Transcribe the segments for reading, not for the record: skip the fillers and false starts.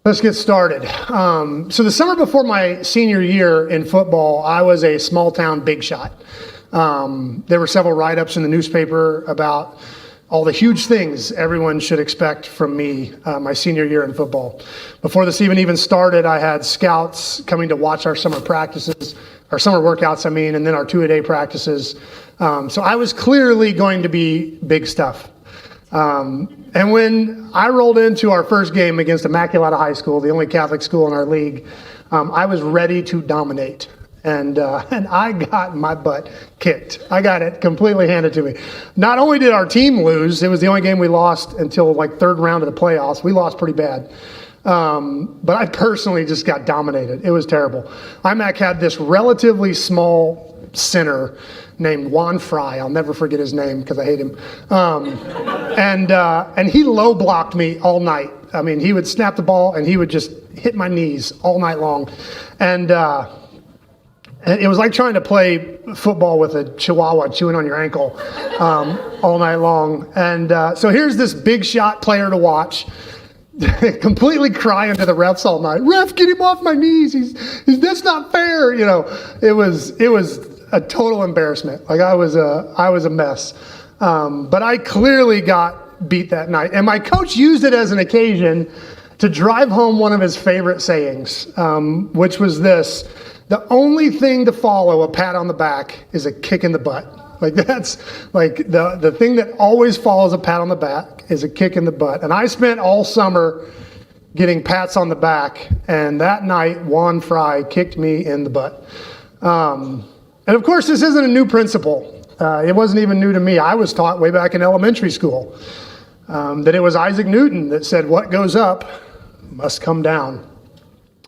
Let's get started. So the summer before my senior year in football, I was a small town big shot. There were several write-ups in the newspaper about all the huge things everyone should expect from me my senior year in football. Before the season even started, I had scouts coming to watch our summer practices, our summer workouts, and then our 2-a-day practices. So I was clearly going to be big stuff. And when I rolled into our first game against Immaculata High School, the only Catholic school in our league, I was ready to dominate. And I got my butt kicked. I got it completely handed to me. Not only did our team lose, it was the only game we lost until like third round of the playoffs. We lost pretty bad. But I personally just got dominated. It was terrible. IMAC had this relatively small center named Juan Fry. I'll never forget his name because I hate him. And he low blocked me all night. I mean, he would snap the ball and he would just hit my knees all night long. And it was like trying to play football with a chihuahua chewing on your ankle all night long. And so here's this big shot player to watch, completely crying to the refs all night. Ref, get him off my knees. He's that's not fair. You know, it was a total embarrassment. Like I was a mess. But I clearly got beat that night. And my coach used it as an occasion to drive home one of his favorite sayings, which was this: the only thing to follow a pat on the back is a kick in the butt. Like that's like the thing that always follows a pat on the back is a kick in the butt. And I spent all summer getting pats on the back, and that night Juan Fry kicked me in the butt. And of course, this isn't a new principle. It wasn't even new to me. I was taught way back in elementary school that it was Isaac Newton that said, "What goes up must come down."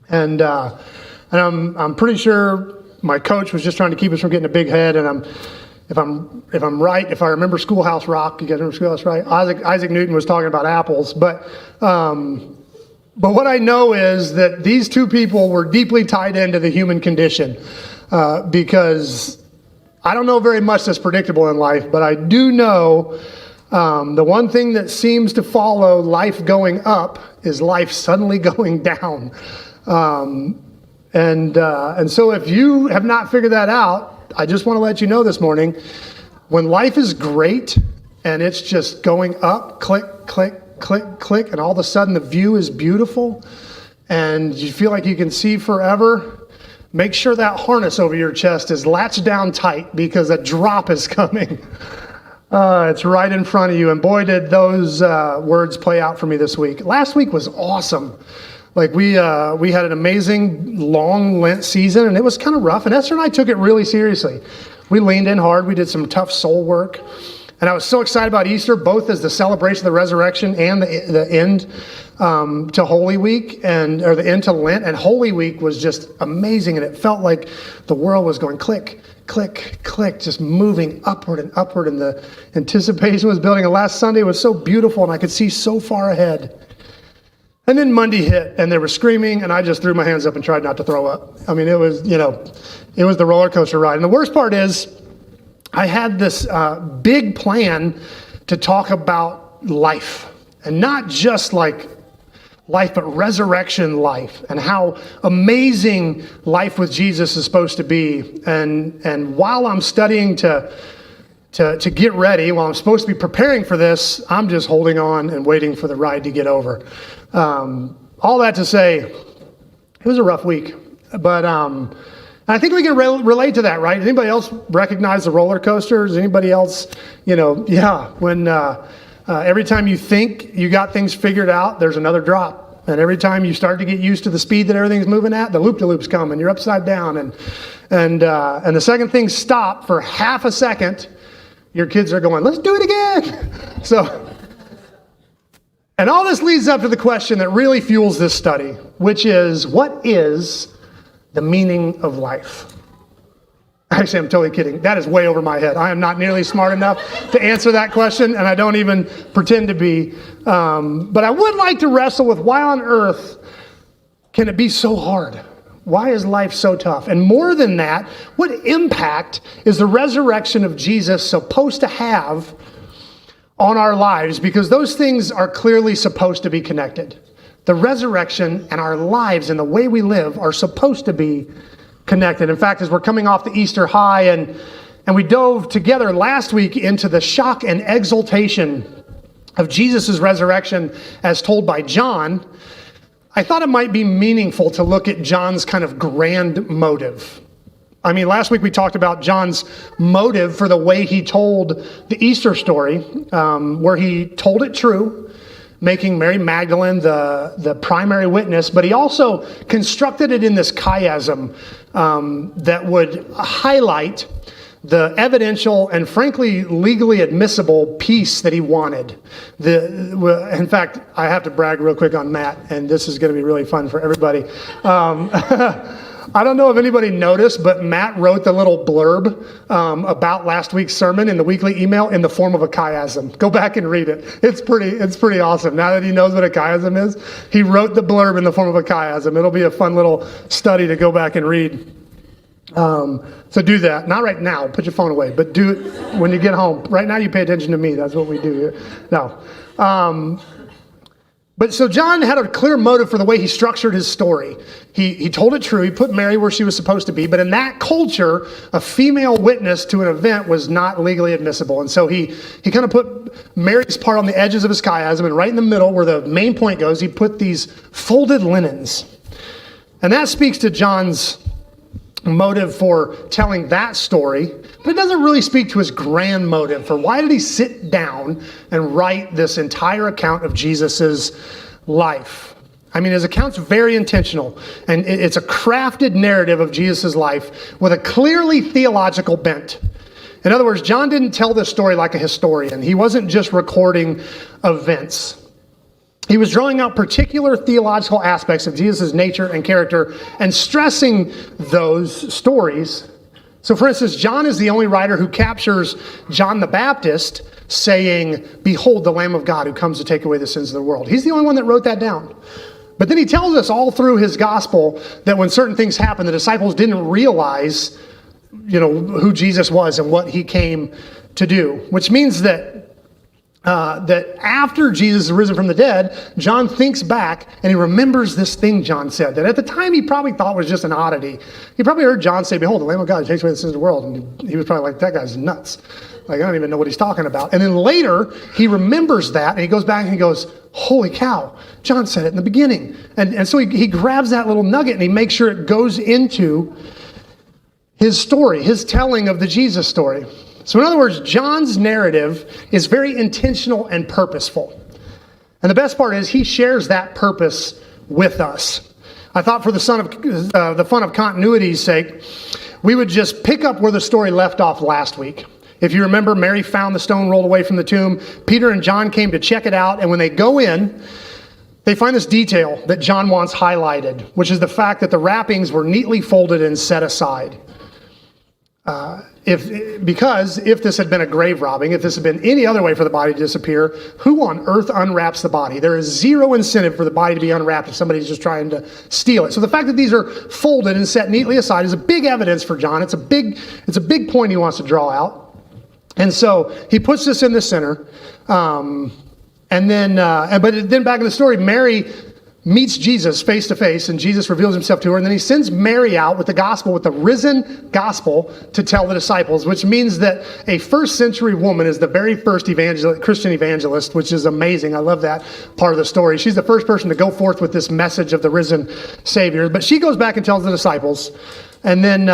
And I'm pretty sure my coach was just trying to keep us from getting a big head. And if I'm right, if I remember Schoolhouse Rock, you guys remember Schoolhouse, right? Isaac Newton was talking about apples. But what I know is that these two people were deeply tied into the human condition, because I don't know very much that's predictable in life, but I do know the one thing that seems to follow life going up is life suddenly going down. And so if you have not figured that out, I just want to let you know this morning, when life is great and it's just going up, click, click, click, click, and all of a sudden the view is beautiful and you feel like you can see forever, make sure that harness over your chest is latched down tight, because a drop is coming. It's right in front of you. And boy, did those words play out for me this week. Last week was awesome. Like we had an amazing long Lent season, and it was kind of rough. And Esther and I took it really seriously. We leaned in hard. We did some tough soul work. And I was so excited about Easter, both as the celebration of the resurrection and the end to Holy Week, or the end to Lent. And Holy Week was just amazing. And it felt like the world was going click, click, click, just moving upward and upward. And the anticipation was building. And last Sunday was so beautiful, and I could see so far ahead. And then Monday hit, and they were screaming, and I just threw my hands up and tried not to throw up. I mean, it was the roller coaster ride. And the worst part is, I had this big plan to talk about life, and not just like life, but resurrection life, and how amazing life with Jesus is supposed to be. And while I'm studying to get ready, while I'm supposed to be preparing for this, I'm just holding on and waiting for the ride to get over. All that to say, it was a rough week, but I think we can relate to that, right? Does anybody else recognize the roller coasters? Anybody else, when every time you think you got things figured out, there's another drop. And every time you start to get used to the speed that everything's moving at, the loop-de-loops come and you're upside down. And the second things stop for half a second, your kids are going, let's do it again. And all this leads up to the question that really fuels this study, which is, what is the meaning of life? Actually, I'm totally kidding. That is way over my head. I am not nearly smart enough to answer that question, and I don't even pretend to be. But I would like to wrestle with, why on earth can it be so hard? Why is life so tough? And more than that, what impact is the resurrection of Jesus supposed to have on our lives? Because those things are clearly supposed to be connected. the resurrection and our lives and the way we live are supposed to be connected. In fact, as we're coming off the Easter high and we dove together last week into the shock and exultation of Jesus' resurrection as told by John, I thought it might be meaningful to look at John's kind of grand motive. I mean, last week we talked about John's motive for the way he told the Easter story, where he told it true, making Mary Magdalene the primary witness, but he also constructed it in this chiasm that would highlight the evidential and frankly legally admissible piece that he wanted. In fact, I have to brag real quick on Matt, and this is going to be really fun for everybody. I don't know if anybody noticed, but Matt wrote the little blurb about last week's sermon in the weekly email in the form of a chiasm. Go back and read it. It's pretty awesome. Now that he knows what a chiasm is, he wrote the blurb in the form of a chiasm. It'll be a fun little study to go back and read. So do that. Not right now. Put your phone away. But do it when you get home. Right now you pay attention to me. That's what we do here. No. But so John had a clear motive for the way he structured his story. He told it true. He put Mary where she was supposed to be. But in that culture, a female witness to an event was not legally admissible. And so he kind of put Mary's part on the edges of his chiasm, and right in the middle where the main point goes, he put these folded linens. And that speaks to John's motive for telling that story, but it doesn't really speak to his grand motive for why did he sit down and write this entire account of Jesus's life. I mean, his account's very intentional, and it's a crafted narrative of Jesus's life with a clearly theological bent. In other words, John didn't tell this story like a historian. He wasn't just recording events. He was drawing out particular theological aspects of Jesus' nature and character and stressing those stories. So for instance, John is the only writer who captures John the Baptist saying, "Behold the Lamb of God who comes to take away the sins of the world." He's the only one that wrote that down. But then he tells us all through his gospel that when certain things happened, the disciples didn't realize, who Jesus was and what he came to do, which means that after Jesus is risen from the dead, John thinks back and he remembers this thing John said that at the time he probably thought was just an oddity. He probably heard John say, "Behold, the Lamb of God who takes away the sins of the world." And he was probably like, "That guy's nuts. Like, I don't even know what he's talking about." And then later he remembers that and he goes back and he goes, "Holy cow, John said it in the beginning." And so he grabs that little nugget and he makes sure it goes into his story, his telling of the Jesus story. So in other words, John's narrative is very intentional and purposeful. And the best part is he shares that purpose with us. I thought for the fun of continuity's sake, we would just pick up where the story left off last week. If you remember, Mary found the stone rolled away from the tomb. Peter and John came to check it out. And when they go in, they find this detail that John wants highlighted, which is the fact that the wrappings were neatly folded and set aside. Because if this had been a grave robbing, if this had been any other way for the body to disappear, who on earth unwraps the body? There is zero incentive for the body to be unwrapped if somebody's just trying to steal it. So the fact that these are folded and set neatly aside is a big evidence for John. It's a big point he wants to draw out. And so he puts this in the center. But then back in the story, Mary meets Jesus face to face, and Jesus reveals himself to her, and then he sends Mary out with the gospel, with the risen gospel, to tell the disciples, which means that a first century woman is the very first Christian evangelist, which is amazing. I love that part of the story. She's the first person to go forth with this message of the risen Savior, but she goes back and tells the disciples, and then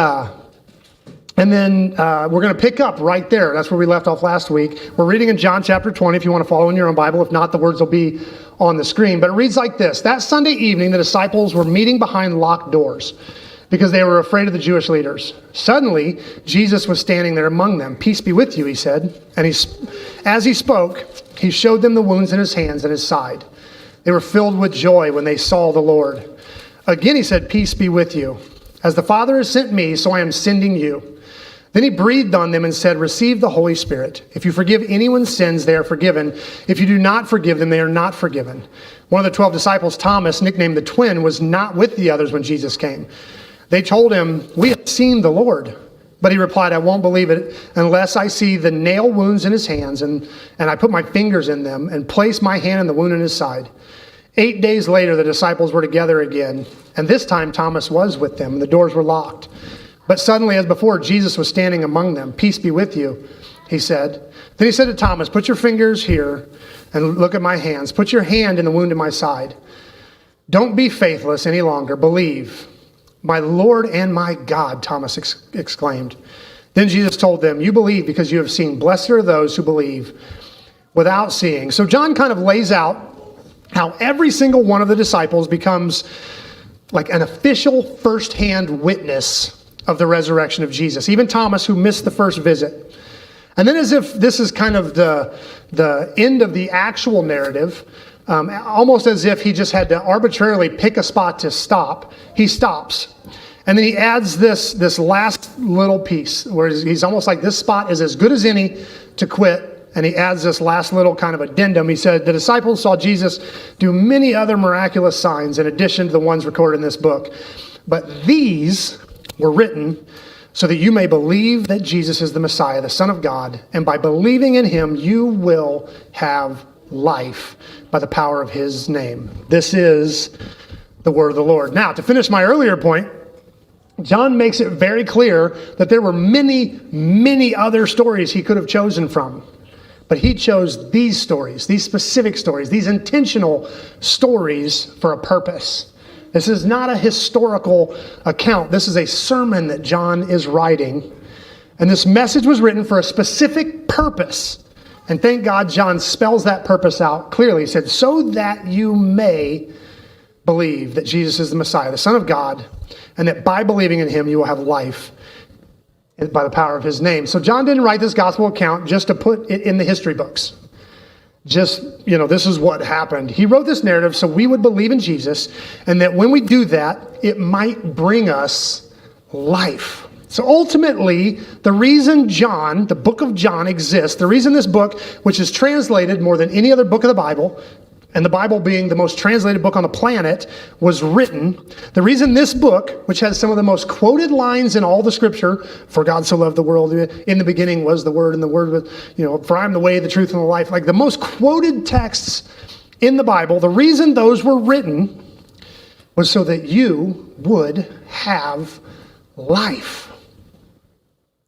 we're going to pick up right there. That's where we left off last week. We're reading in John chapter 20 if you want to follow in your own Bible. If not, the words will be on the screen. But it reads like this. That Sunday evening, the disciples were meeting behind locked doors because they were afraid of the Jewish leaders. Suddenly, Jesus was standing there among them. "Peace be with you," he said. And as he spoke, he showed them the wounds in his hands and his side. They were filled with joy when they saw the Lord. Again, he said, "Peace be with you. As the Father has sent me, so I am sending you." Then he breathed on them and said, "Receive the Holy Spirit. If you forgive anyone's sins, they are forgiven. If you do not forgive them, they are not forgiven." One of the 12 disciples, Thomas, nicknamed the twin, was not with the others when Jesus came. They told him, "We have seen the Lord." But he replied, "I won't believe it unless I see the nail wounds in his hands and I put my fingers in them and place my hand in the wound in his side. 8 days later, the disciples were together again, and this time Thomas was with them, and the doors were locked. But suddenly, as before, Jesus was standing among them. "Peace be with you," he said. Then he said to Thomas, "Put your fingers here and look at my hands. Put your hand in the wound in my side. Don't be faithless any longer. Believe." "My Lord and my God," Thomas exclaimed. Then Jesus told them, "You believe because you have seen. Blessed are those who believe without seeing." So John kind of lays out how every single one of the disciples becomes like an official firsthand witness of the resurrection of Jesus. Even Thomas, who missed the first visit. And then, as if this is kind of the end of the actual narrative, almost as if he just had to arbitrarily pick a spot to stop, he stops. And then he adds this last little piece where he's almost like, this spot is as good as any to quit. And he adds this last little kind of addendum. He said, "The disciples saw Jesus do many other miraculous signs in addition to the ones recorded in this book. But these were written so that you may believe that Jesus is the Messiah, the Son of God. And by believing in him, you will have life by the power of his name." This is the word of the Lord. Now, to finish my earlier point, John makes it very clear that there were many, many other stories he could have chosen from. But he chose these stories, these specific stories, these intentional stories for a purpose. This is not a historical account. This is a sermon that John is writing. And this message was written for a specific purpose. And thank God John spells that purpose out clearly. He said, "So that you may believe that Jesus is the Messiah, the Son of God, and that by believing in him you will have life by the power of his name." So John didn't write this gospel account just to put it in the history books. Just, this is what happened. He wrote this narrative so we would believe in Jesus, and that when we do that, it might bring us life. So ultimately, the reason John, the book of John, exists, the reason this book, which is translated more than any other book of the Bible, and the Bible being the most translated book on the planet, was written. The reason this book, which has some of the most quoted lines in all the scripture, "For God so loved the world, in the beginning was the Word, and the Word was, for I am the way, the truth, and the life," like the most quoted texts in the Bible, the reason those were written was so that you would have life.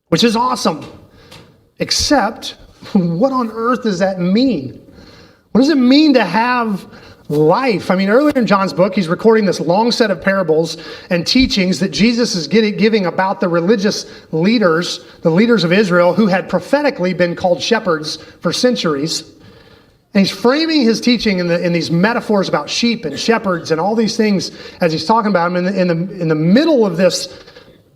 Which is awesome. Except, what on earth does that mean? What does it mean to have life? I mean, earlier in John's book, he's recording this long set of parables and teachings that Jesus is giving about the religious leaders, the leaders of Israel, who had prophetically been called shepherds for centuries. And he's framing his teaching in these metaphors about sheep and shepherds and all these things as he's talking about them. In the middle of this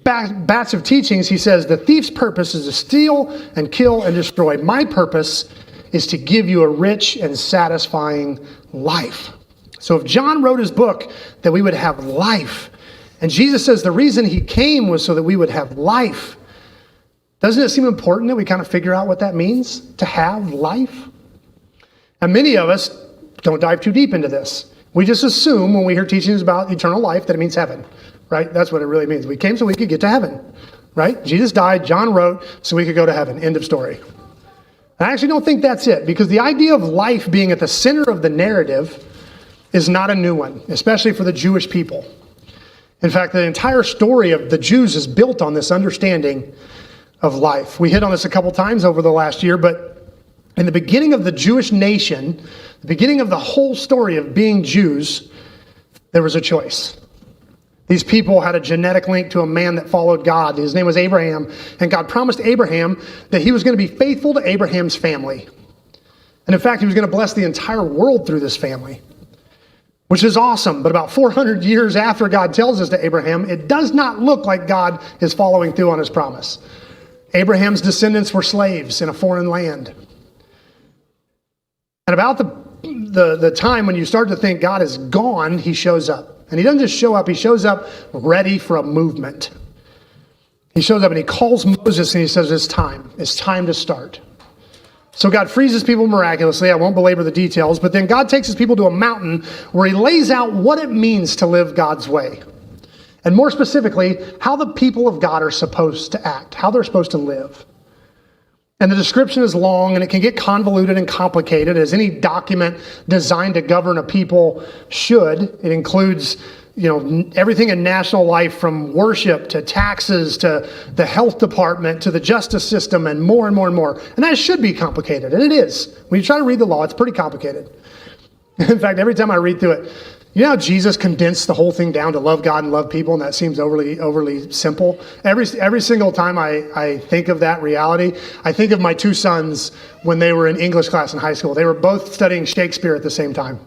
batch of teachings, he says, "The thief's purpose is to steal and kill and destroy. My purpose is to give you a rich and satisfying life." So if John wrote his book that we would have life, and Jesus says the reason he came was so that we would have life, doesn't it seem important that we kind of figure out what that means, to have life? And many of us don't dive too deep into this. We just assume when we hear teachings about eternal life that it means heaven, right? That's what it really means. We came so we could get to heaven, right? Jesus died, John wrote, so we could go to heaven. End of story. I actually don't think that's it, because the idea of life being at the center of the narrative is not a new one, especially for the Jewish people. In fact, the entire story of the Jews is built on this understanding of life. We hit on this a couple times over the last year, but in the beginning of the Jewish nation, the beginning of the whole story of being Jews, there was a choice. These people had a genetic link to a man that followed God. His name was Abraham, and God promised Abraham that he was going to be faithful to Abraham's family. And in fact, he was going to bless the entire world through this family, which is awesome. But about 400 years after God tells this to Abraham, it does not look like God is following through on his promise. Abraham's descendants were slaves in a foreign land. And about the time when you start to think God is gone, he shows up. And he doesn't just show up, he shows up ready for a movement. He shows up and he calls Moses and he says, it's time to start. So God frees his people miraculously. I won't belabor the details, but then God takes his people to a mountain where he lays out what it means to live God's way. And more specifically, how the people of God are supposed to act, how they're supposed to live. And the description is long, and it can get convoluted and complicated, as any document designed to govern a people should. It includes, everything in national life, from worship to taxes to the health department to the justice system, and more and more and more. And that should be complicated, and it is. When you try to read the law, it's pretty complicated. In fact, every time I read through it, you know how Jesus condensed the whole thing down to love God and love people, and that seems overly simple? Every single time I think of that reality, I think of my two sons when they were in English class in high school. They were both studying Shakespeare at the same time.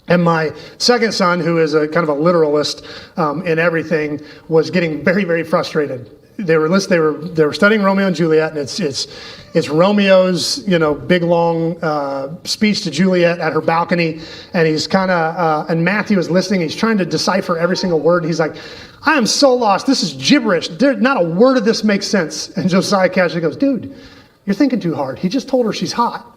And my second son, who is a kind of a literalist in everything, was getting very, very frustrated. They were studying Romeo and Juliet, and it's Romeo's big long speech to Juliet at her balcony, and he's and Matthew is listening. He's trying to decipher every single word. He's like, "I am so lost. This is gibberish. Not a word of this makes sense." And Josiah casually goes, "Dude, you're thinking too hard. He just told her she's hot,"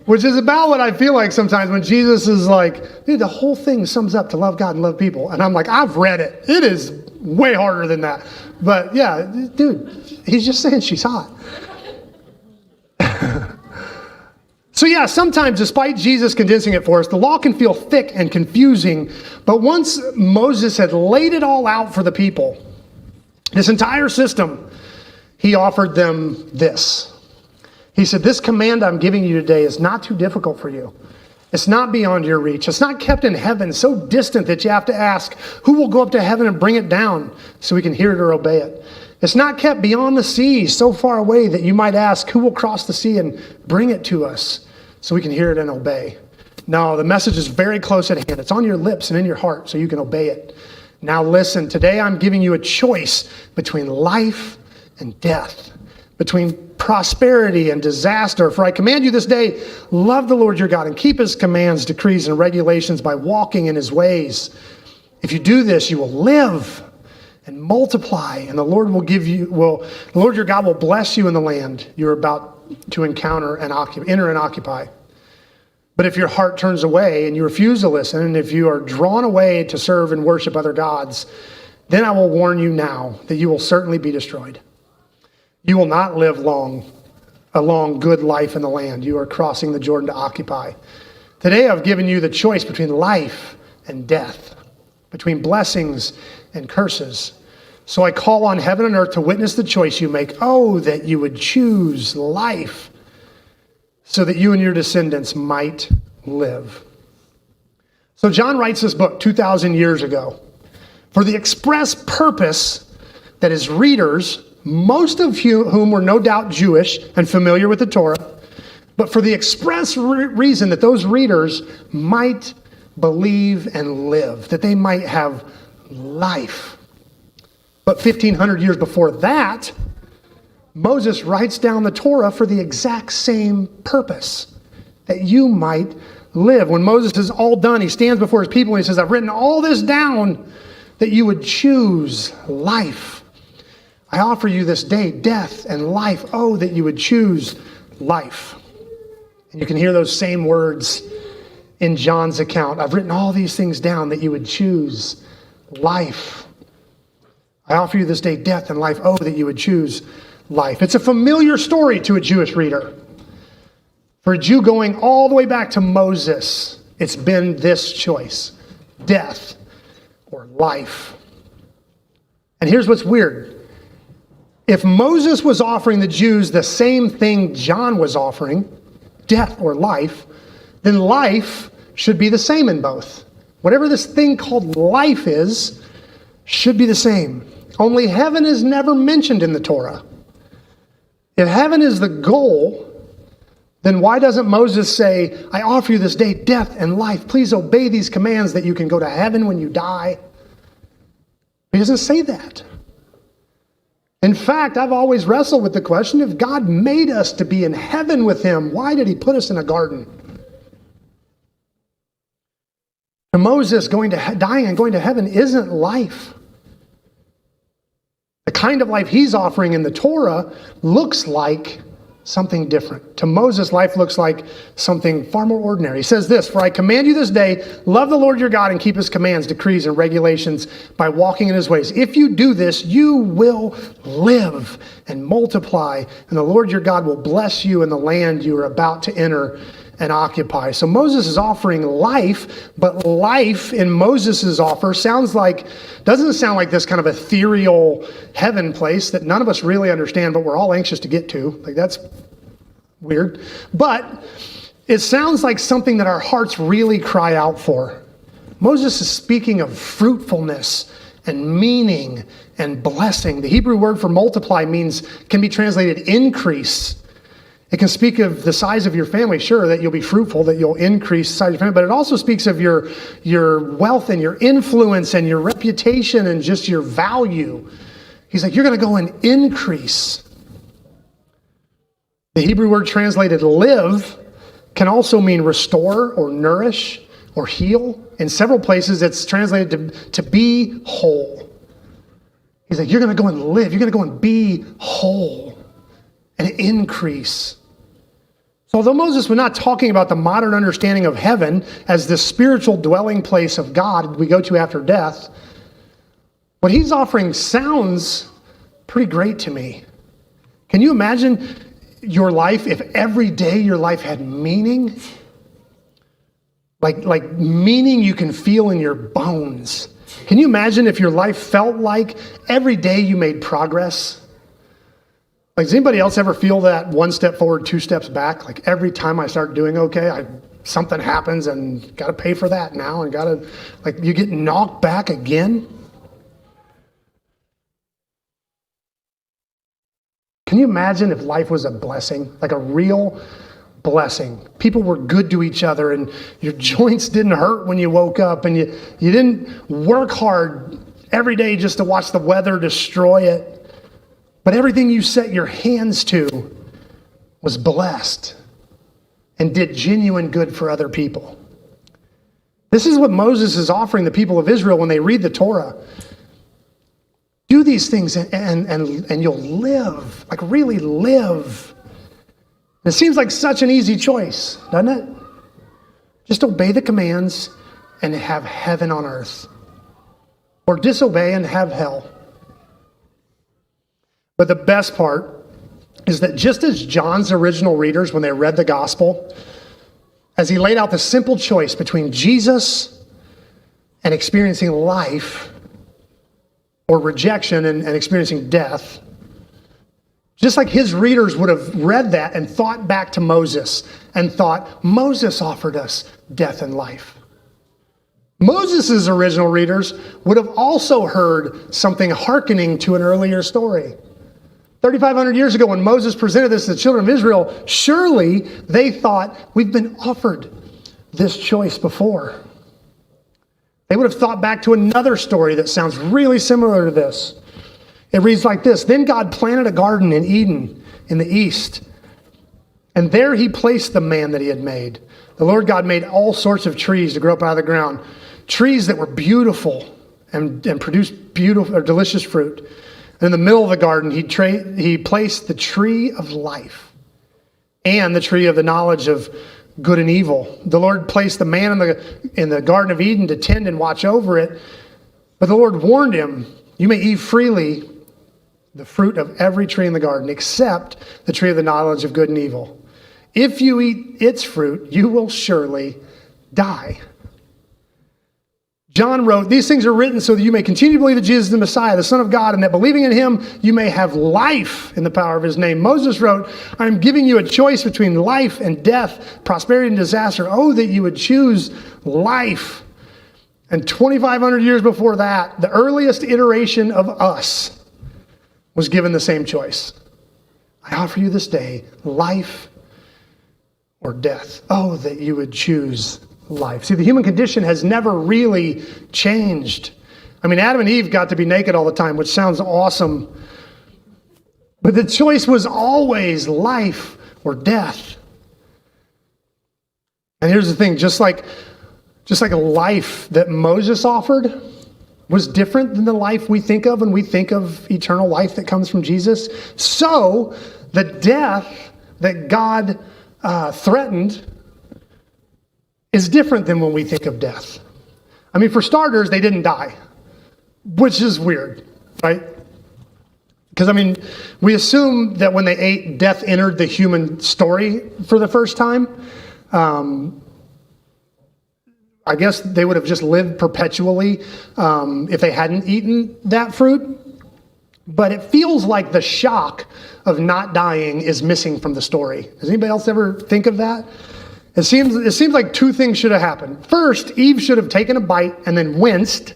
which is about what I feel like sometimes when Jesus is like, "Dude, the whole thing sums up to love God and love people." And I'm like, I've read it. It is way harder than that. But yeah, dude, he's just saying she's hot. So yeah, sometimes despite Jesus condensing it for us, the law can feel thick and confusing. But once Moses had laid it all out for the people, this entire system, he offered them this. He said, "This command I'm giving you today is not too difficult for you. It's not beyond your reach. It's not kept in heaven, so distant that you have to ask, who will go up to heaven and bring it down so we can hear it or obey it? It's not kept beyond the sea, so far away that you might ask, who will cross the sea and bring it to us so we can hear it and obey? No, the message is very close at hand. It's on your lips and in your heart so you can obey it. Now listen, today I'm giving you a choice between life and death, between prosperity and disaster. For I command you this day, love the Lord your God and keep his commands, decrees, and regulations by walking in his ways. If you do this, you will live and multiply, and the Lord your God will bless you in the land you're about to enter and occupy. But if your heart turns away and you refuse to listen, and if you are drawn away to serve and worship other gods, then I will warn you now that you will certainly be destroyed. You will not live a long, good life in the land you are crossing the Jordan to occupy. Today I've given you the choice between life and death, between blessings and curses. So I call on heaven and earth to witness the choice you make. Oh, that you would choose life so that you and your descendants might live." So John writes this book 2,000 years ago for the express purpose that his readers, most of whom were no doubt Jewish and familiar with the Torah, but for the express reason that those readers might believe and live, that they might have life. But 1,500 years before that, Moses writes down the Torah for the exact same purpose, that you might live. When Moses is all done, he stands before his people and he says, "I've written all this down that you would choose life. I offer you this day death and life. Oh, that you would choose life." And you can hear those same words in John's account. "I've written all these things down that you would choose life. I offer you this day death and life. Oh, that you would choose life." It's a familiar story to a Jewish reader. For a Jew going all the way back to Moses, it's been this choice: death or life. And here's what's weird. If Moses was offering the Jews the same thing John was offering, death or life, then life should be the same in both. Whatever this thing called life is, should be the same. Only heaven is never mentioned in the Torah. If heaven is the goal, then why doesn't Moses say, "I offer you this day death and life. Please obey these commands that you can go to heaven when you die"? He doesn't say that. In fact, I've always wrestled with the question, if God made us to be in heaven with him, why did he put us in a garden? To Moses, dying and going to heaven isn't life. The kind of life he's offering in the Torah looks like something different. To Moses, life looks like something far more ordinary. He says this, "For I command you this day, love the Lord your God and keep his commands, decrees, and regulations by walking in his ways. If you do this, you will live and multiply, and the Lord your God will bless you in the land you are about to enter and occupy." So Moses is offering life, but life in Moses' offer doesn't sound like this kind of ethereal heaven place that none of us really understand, but we're all anxious to get to. Like, that's weird. But it sounds like something that our hearts really cry out for. Moses is speaking of fruitfulness and meaning and blessing. The Hebrew word for multiply can be translated increase. It can speak of the size of your family, sure, that you'll be fruitful, that you'll increase the size of your family, but it also speaks of your wealth and your influence and your reputation and just your value. He's like, you're going to go and increase. The Hebrew word translated live can also mean restore or nourish or heal. In several places, it's translated to be whole. He's like, you're going to go and live. You're going to go and be whole and increase. So although Moses was not talking about the modern understanding of heaven as the spiritual dwelling place of God we go to after death, what he's offering sounds pretty great to me. Can you imagine your life if every day your life had meaning? Like meaning you can feel in your bones. Can you imagine if your life felt like every day you made progress? Like, does anybody else ever feel that one step forward, two steps back? Like every time I start doing okay, something happens and got to pay for that now and you get knocked back again? Can you imagine if life was a blessing, like a real blessing? People were good to each other and your joints didn't hurt when you woke up and you didn't work hard every day just to watch the weather destroy it. But everything you set your hands to was blessed and did genuine good for other people. This is what Moses is offering the people of Israel when they read the Torah. Do these things and you'll live, like really live. It seems like such an easy choice, doesn't it? Just obey the commands and have heaven on earth. Or disobey and have hell. But the best part is that just as John's original readers, when they read the gospel, as he laid out the simple choice between Jesus and experiencing life, or rejection and experiencing death, just like his readers would have read that and thought back to Moses and thought, Moses offered us death and life. Moses' original readers would have also heard something hearkening to an earlier story. 3,500 years ago when Moses presented this to the children of Israel, surely they thought, we've been offered this choice before. They would have thought back to another story that sounds really similar to this. It reads like this: Then God planted a garden in Eden in the east, and there he placed the man that he had made. The Lord God made all sorts of trees to grow up out of the ground, trees that were beautiful and produced beautiful or delicious fruit. In the middle of the garden, he placed the tree of life and the tree of the knowledge of good and evil. The Lord placed the man in the Garden of Eden to tend and watch over it. But the Lord warned him, you may eat freely the fruit of every tree in the garden, except the tree of the knowledge of good and evil. If you eat its fruit, you will surely die. John wrote, these things are written so that you may continue to believe that Jesus is the Messiah, the Son of God, and that believing in him, you may have life in the power of his name. Moses wrote, I'm giving you a choice between life and death, prosperity and disaster. Oh, that you would choose life. And 2,500 years before that, the earliest iteration of us was given the same choice. I offer you this day life or death. Oh, that you would choose life. See, the human condition has never really changed. I mean, Adam and Eve got to be naked all the time, which sounds awesome. But the choice was always life or death. And here's the thing, just like a life that Moses offered was different than the life we think of when we think of eternal life that comes from Jesus, so the death that God threatened is different than when we think of death. I mean, for starters, they didn't die, which is weird, right? Because, I mean, we assume that when they ate, death entered the human story for the first time. I guess they would have just lived perpetually if they hadn't eaten that fruit. But it feels like the shock of not dying is missing from the story. Does anybody else ever think of that? It seems like two things should have happened. First, Eve should have taken a bite and then winced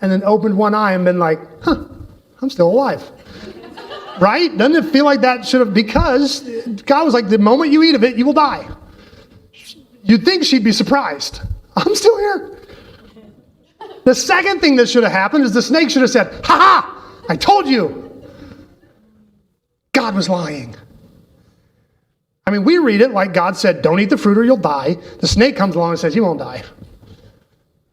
and then opened one eye and been like, I'm still alive. Right? Doesn't it feel like that should have, because God was like, the moment you eat of it, you will die. You'd think she'd be surprised. I'm still here. The second thing that should have happened is the snake should have said, ha, I told you. God was lying. I mean, we read it like God said, don't eat the fruit or you'll die. The snake comes along and says, you won't die.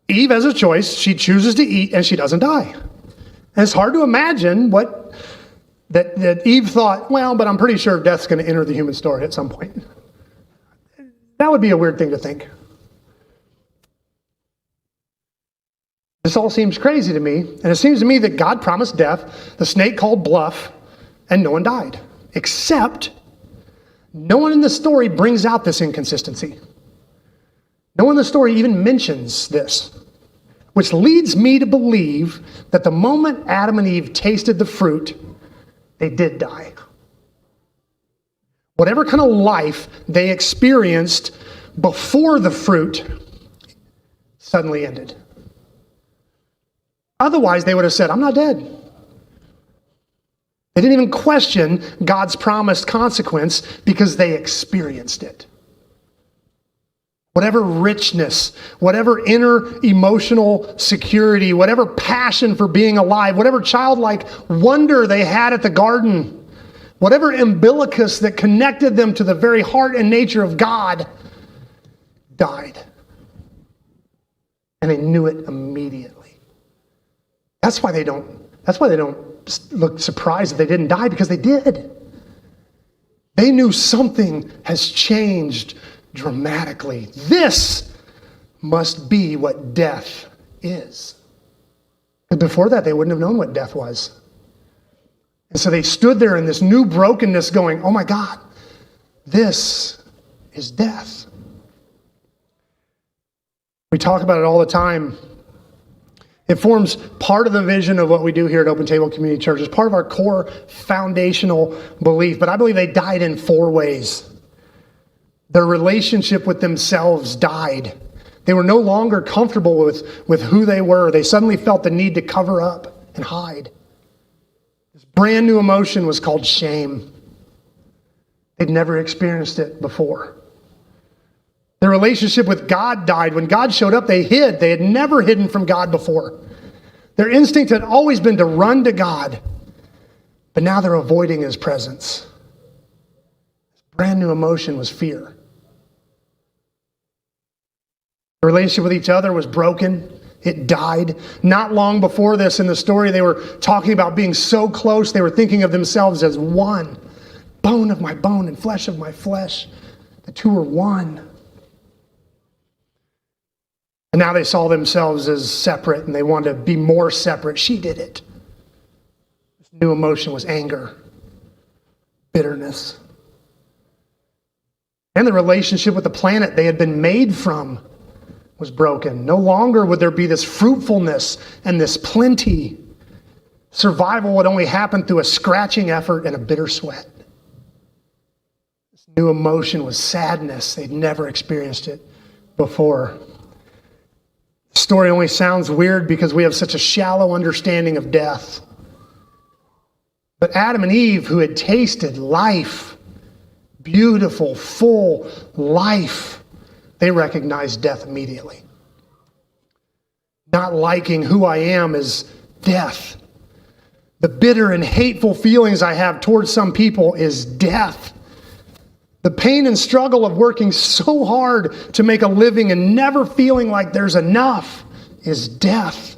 Eve has a choice. She chooses to eat and she doesn't die. And it's hard to imagine that Eve thought, well, but I'm pretty sure death's going to enter the human story at some point. That would be a weird thing to think. This all seems crazy to me, and it seems to me that God promised death, the snake called bluff, and no one died. Except, no one in the story brings out this inconsistency. No one in the story even mentions this, which leads me to believe that the moment Adam and Eve tasted the fruit, they did die. Whatever kind of life they experienced before the fruit suddenly ended. Otherwise, they would have said, I'm not dead. They didn't even question God's promised consequence because they experienced it. Whatever richness, whatever inner emotional security, whatever passion for being alive, whatever childlike wonder they had at the garden, whatever umbilicus that connected them to the very heart and nature of God, died. And they knew it immediately. That's why they don't look surprised that they didn't die, because they did. They knew something has changed dramatically. This must be what death is. And before that, they wouldn't have known what death was. And so they stood there in this new brokenness going, oh my God, this is death. We talk about it all the time. It forms part of the vision of what we do here at Open Table Community Church. It's part of our core foundational belief. But I believe they died in 4 ways. Their relationship with themselves died. They were no longer comfortable with who they were. They suddenly felt the need to cover up and hide. This brand new emotion was called shame. They'd never experienced it before. Their relationship with God died. When God showed up, they hid. They had never hidden from God before. Their instinct had always been to run to God, but now they're avoiding his presence. This brand new emotion was fear. The relationship with each other was broken. It died. Not long before this in the story, they were talking about being so close. They were thinking of themselves as one. Bone of my bone and flesh of my flesh. The two were one. And now they saw themselves as separate, and they wanted to be more separate. She did it. This new emotion was anger, bitterness. And the relationship with the planet they had been made from was broken. No longer would there be this fruitfulness and this plenty. Survival would only happen through a scratching effort and a bitter sweat. This new emotion was sadness. They'd never experienced it before. The story only sounds weird because we have such a shallow understanding of death. But Adam and Eve, who had tasted life, beautiful, full life, they recognized death immediately. Not liking who I am is death. The bitter and hateful feelings I have towards some people is death. The pain and struggle of working so hard to make a living and never feeling like there's enough is death.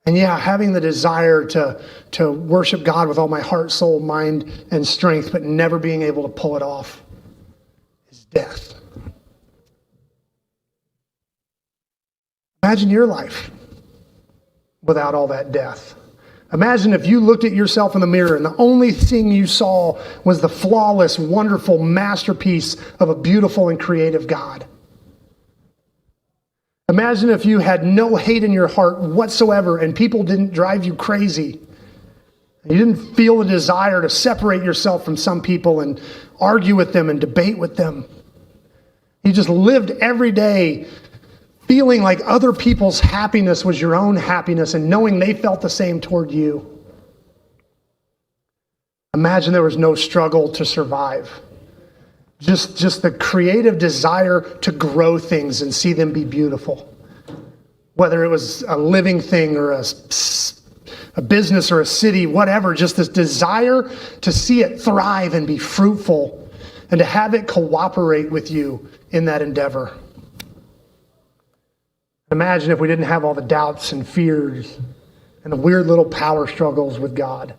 And yeah, having the desire to worship God with all my heart, soul, mind, and strength, but never being able to pull it off is death. Imagine your life without all that death. Imagine if you looked at yourself in the mirror and the only thing you saw was the flawless, wonderful masterpiece of a beautiful and creative God. Imagine if you had no hate in your heart whatsoever and people didn't drive you crazy. You didn't feel the desire to separate yourself from some people and argue with them and debate with them. You just lived every day feeling like other people's happiness was your own happiness and knowing they felt the same toward you. Imagine there was no struggle to survive. Just the creative desire to grow things and see them be beautiful. Whether it was a living thing or a business or a city, whatever, just this desire to see it thrive and be fruitful and to have it cooperate with you in that endeavor. Imagine if we didn't have all the doubts and fears and the weird little power struggles with God.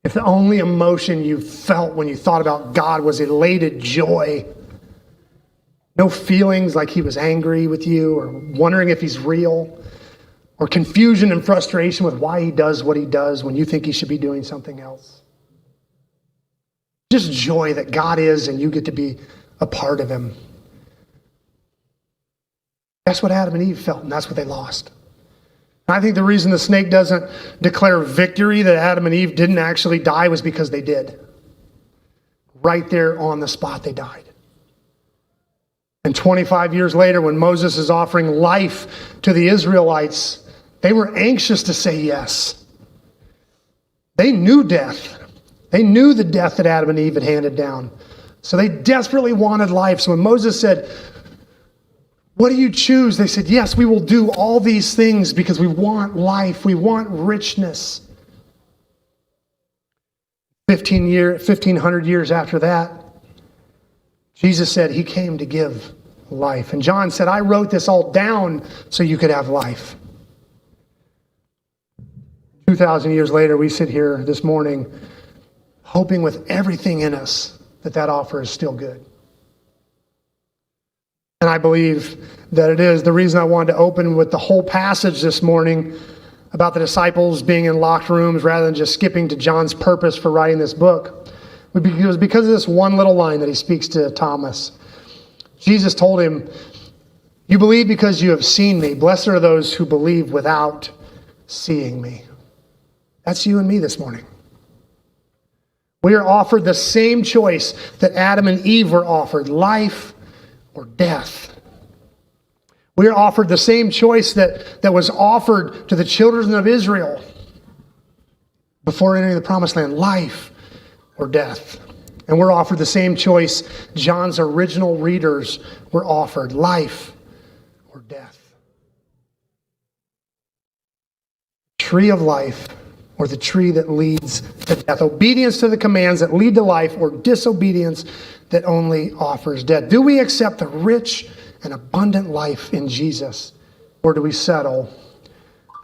If the only emotion you felt when you thought about God was elated joy, no feelings like he was angry with you or wondering if he's real, or confusion and frustration with why he does what he does when you think he should be doing something else. Just joy that God is and you get to be a part of him. That's what Adam and Eve felt, and that's what they lost. I think the reason the snake doesn't declare victory that Adam and Eve didn't actually die was because they did. Right there on the spot, they died. And 25 years later, when Moses is offering life to the Israelites, they were anxious to say yes. They knew death. They knew the death that Adam and Eve had handed down. So they desperately wanted life. So when Moses said, "What do you choose?" they said, "Yes, we will do all these things because we want life. We want richness." 1,500 years after that, Jesus said he came to give life. And John said, "I wrote this all down so you could have life." 2,000 years later, we sit here this morning hoping with everything in us that that offer is still good. And I believe that it is. The reason I wanted to open with the whole passage this morning about the disciples being in locked rooms rather than just skipping to John's purpose for writing this book was because of this one little line that he speaks to Thomas. Jesus told him, "You believe because you have seen me. Blessed are those who believe without seeing me." That's you and me this morning. We are offered the same choice that Adam and Eve were offered, life or death. We are offered the same choice that was offered to the children of Israel before entering the promised land, life or death. And we're offered the same choice John's original readers were offered, life or death. Tree of life or the tree that leads to death. Obedience to the commands that lead to life or disobedience that only offers death. Do we accept the rich and abundant life in Jesus, or do we settle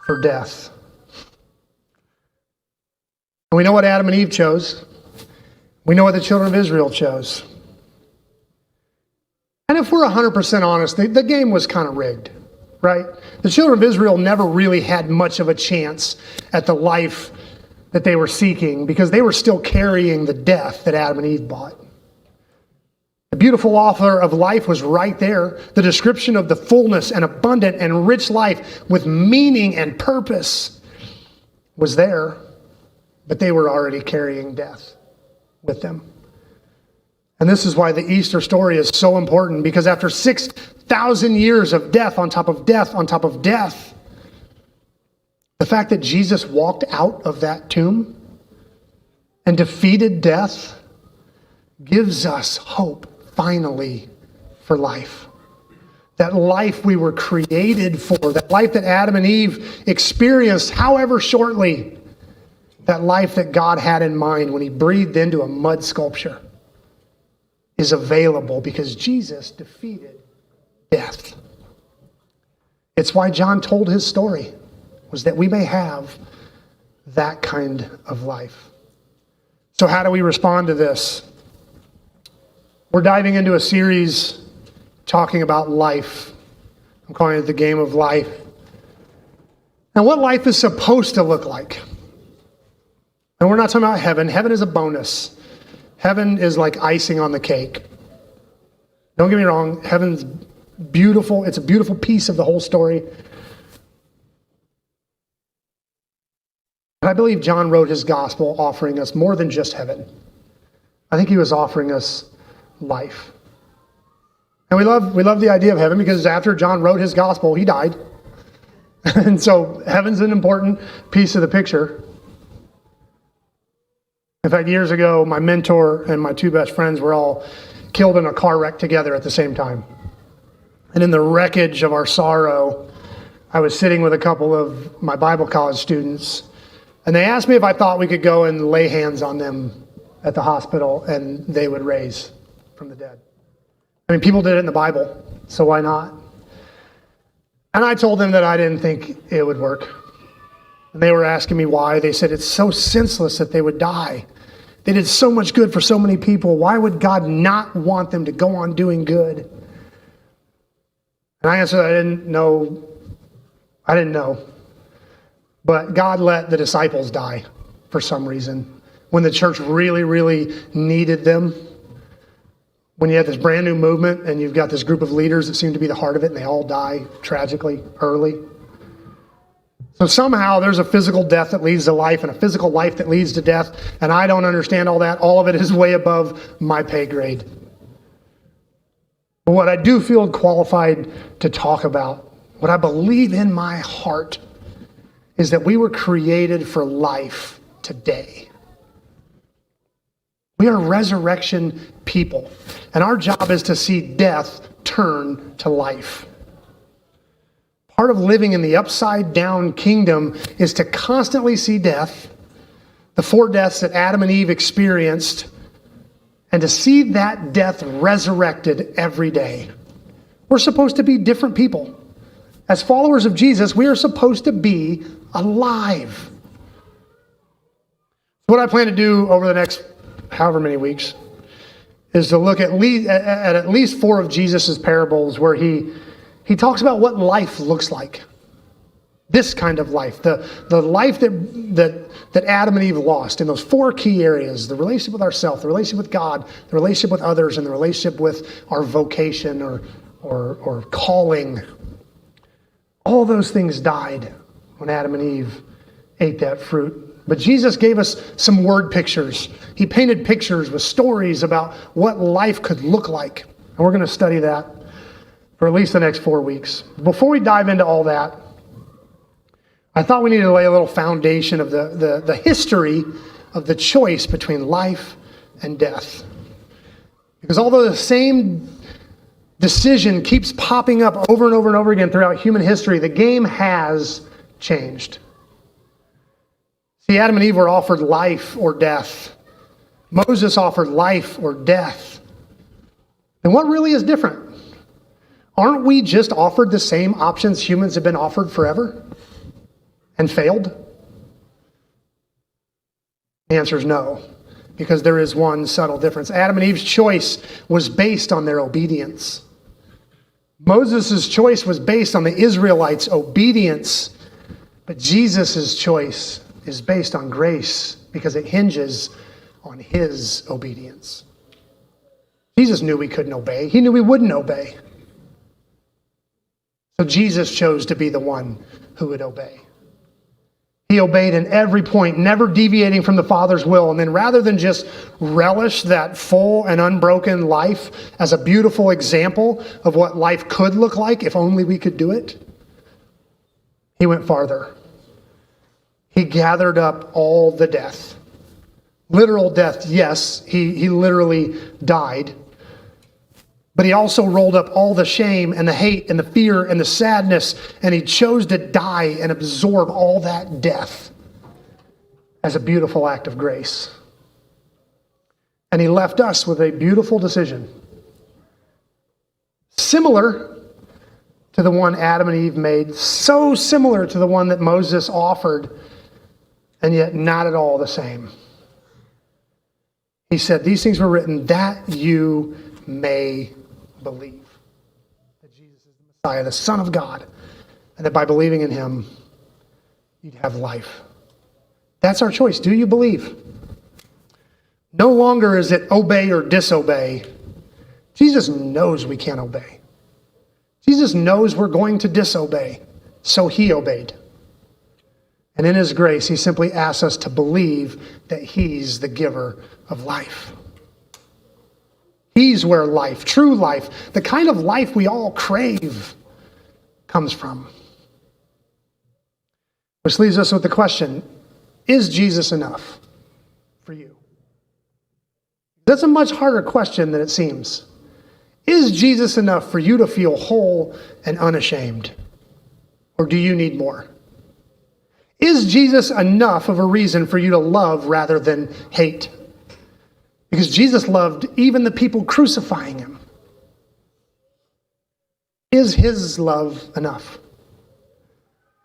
for death? And we know what Adam and Eve chose. We know what the children of Israel chose. And if we're 100% honest, the game was kind of rigged, right? The children of Israel never really had much of a chance at the life that they were seeking because they were still carrying the death that Adam and Eve brought. The beautiful offer of life was right there. The description of the fullness and abundant and rich life with meaning and purpose was there, but they were already carrying death with them. And this is why the Easter story is so important, because after 6,000 years of death on top of death on top of death, the fact that Jesus walked out of that tomb and defeated death gives us hope finally for life. That life we were created for, that life that Adam and Eve experienced, however shortly, that life that God had in mind when he breathed into a mud sculpture is available because Jesus defeated death. It's why John told his story was that we may have that kind of life. So how do we respond to this? We're diving into a series talking about life. I'm calling it the game of life. And what life is supposed to look like. And we're not talking about heaven. Heaven is a bonus. Heaven is like icing on the cake. Don't get me wrong, heaven's beautiful. It's a beautiful piece of the whole story. And I believe John wrote his gospel offering us more than just heaven. I think he was offering us life. And we love the idea of heaven because after John wrote his gospel, he died. And so heaven's an important piece of the picture. In fact, years ago, my mentor and my two best friends were all killed in a car wreck together at the same time. And in the wreckage of our sorrow, I was sitting with a couple of my Bible college students, and they asked me if I thought we could go and lay hands on them at the hospital and they would raise from the dead. I mean, people did it in the Bible, so why not? And I told them that I didn't think it would work. And they were asking me why. They said it's so senseless that they would die. They did so much good for so many people. Why would God not want them to go on doing good? And I answered, I didn't know. But God let the disciples die for some reason. When the church really, really needed them. When you have this brand new movement and you've got this group of leaders that seem to be the heart of it and they all die tragically early. So somehow there's a physical death that leads to life and a physical life that leads to death. And I don't understand all that. All of it is way above my pay grade. But what I do feel qualified to talk about, what I believe in my heart, is that we were created for life today. We are resurrection people. And our job is to see death turn to life. Part of living in the upside down kingdom is to constantly see death, the 4 deaths that Adam and Eve experienced, and to see that death resurrected every day. We're supposed to be different people. As followers of Jesus, we are supposed to be alive. What I plan to do over the next however many weeks is to look at least 4 of Jesus' parables where he talks about what life looks like. This kind of life, the life that Adam and Eve lost in those 4 key areas: the relationship with ourselves, the relationship with God, the relationship with others, and the relationship with our vocation or calling. All those things died when Adam and Eve ate that fruit. But Jesus gave us some word pictures. He painted pictures with stories about what life could look like. And we're going to study that for at least the next 4 weeks. Before we dive into all that, I thought we needed to lay a little foundation of the history of the choice between life and death. Because although the same decision keeps popping up over and over and over again throughout human history, the game has changed. See, Adam and Eve were offered life or death. Moses offered life or death. And what really is different? Aren't we just offered the same options humans have been offered forever and failed? The answer is no, because there is one subtle difference. Adam and Eve's choice was based on their obedience. Moses' choice was based on the Israelites' obedience, but Jesus' choice is based on grace because it hinges on his obedience. Jesus knew we couldn't obey. He knew we wouldn't obey. So Jesus chose to be the one who would obey. He obeyed in every point, never deviating from the Father's will. And then rather than just relish that full and unbroken life as a beautiful example of what life could look like if only we could do it, he went farther. He gathered up all the death. Literal death, yes, he literally died. But he also rolled up all the shame and the hate and the fear and the sadness, and he chose to die and absorb all that death as a beautiful act of grace. And he left us with a beautiful decision. Similar to the one Adam and Eve made, so similar to the one that Moses offered, and yet not at all the same. He said, these things were written that you may believe that Jesus is the Messiah, the Son of God, and that by believing in him, you'd have life. That's our choice. Do you believe? No longer is it obey or disobey. Jesus knows we can't obey. Jesus knows we're going to disobey, so he obeyed. And in his grace, he simply asks us to believe that he's the giver of life. He's where life, true life, the kind of life we all crave, comes from. Which leaves us with the question, is Jesus enough for you? That's a much harder question than it seems. Is Jesus enough for you to feel whole and unashamed? Or do you need more? Is Jesus enough of a reason for you to love rather than hate? Because Jesus loved even the people crucifying him. Is his love enough?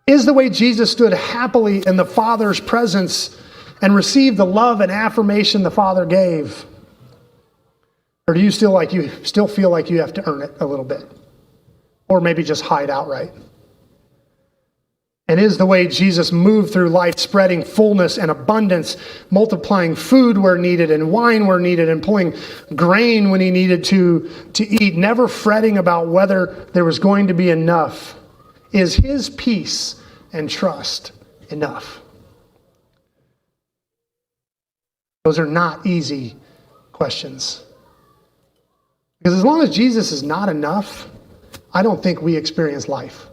Is the way Jesus stood happily in the Father's presence and received the love and affirmation the Father gave? Or do you still feel like you have to earn it a little bit? Or maybe just hide outright? And is the way Jesus moved through life spreading fullness and abundance, multiplying food where needed and wine where needed and pulling grain when he needed to eat, never fretting about whether there was going to be enough? Is his peace and trust enough? Those are not easy questions. Because as long as Jesus is not enough, I don't think we experience life.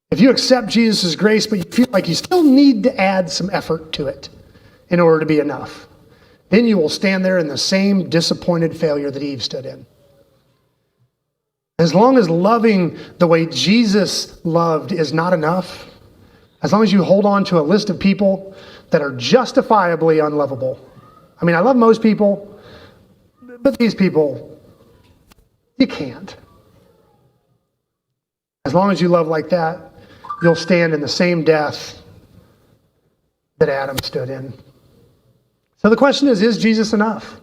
If you accept Jesus' grace, but you feel like you still need to add some effort to it in order to be enough, then you will stand there in the same disappointed failure that Eve stood in. As long as loving the way Jesus loved is not enough, as long as you hold on to a list of people that are justifiably unlovable. I mean, I love most people, but these people, you can't. As long as you love like that, you'll stand in the same death that Adam stood in. So the question is Jesus enough?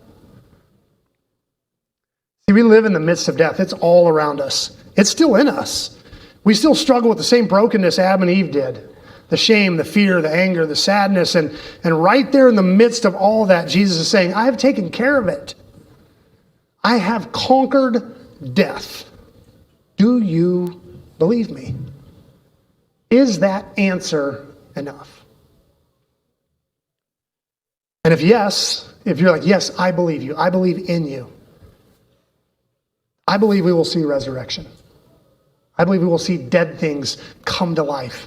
See, we live in the midst of death. It's all around us. It's still in us. We still struggle with the same brokenness Adam and Eve did. The shame, the fear, the anger, the sadness. And right there in the midst of all that, Jesus is saying, I have taken care of it. I have conquered death. Do you believe me? Is that answer enough? And if you're like, yes, I believe you. I believe in you. I believe we will see resurrection. I believe we will see dead things come to life.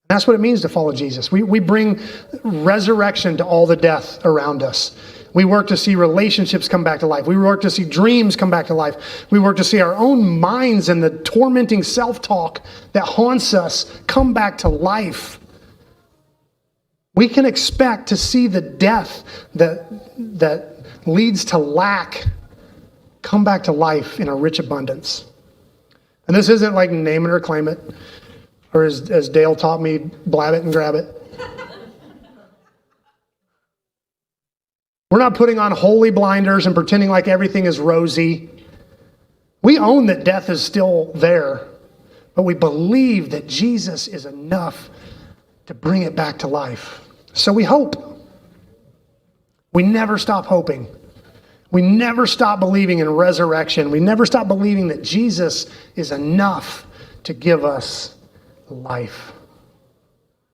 That's what it means to follow Jesus. We bring resurrection to all the death around us. We work to see relationships come back to life. We work to see dreams come back to life. We work to see our own minds and the tormenting self-talk that haunts us come back to life. We can expect to see the death that leads to lack come back to life in a rich abundance. And this isn't like name it or claim it, or as Dale taught me, blab it and grab it. We're not putting on holy blinders and pretending like everything is rosy. We own that death is still there, but we believe that Jesus is enough to bring it back to life. So we hope. We never stop hoping. We never stop believing in resurrection. We never stop believing that Jesus is enough to give us life.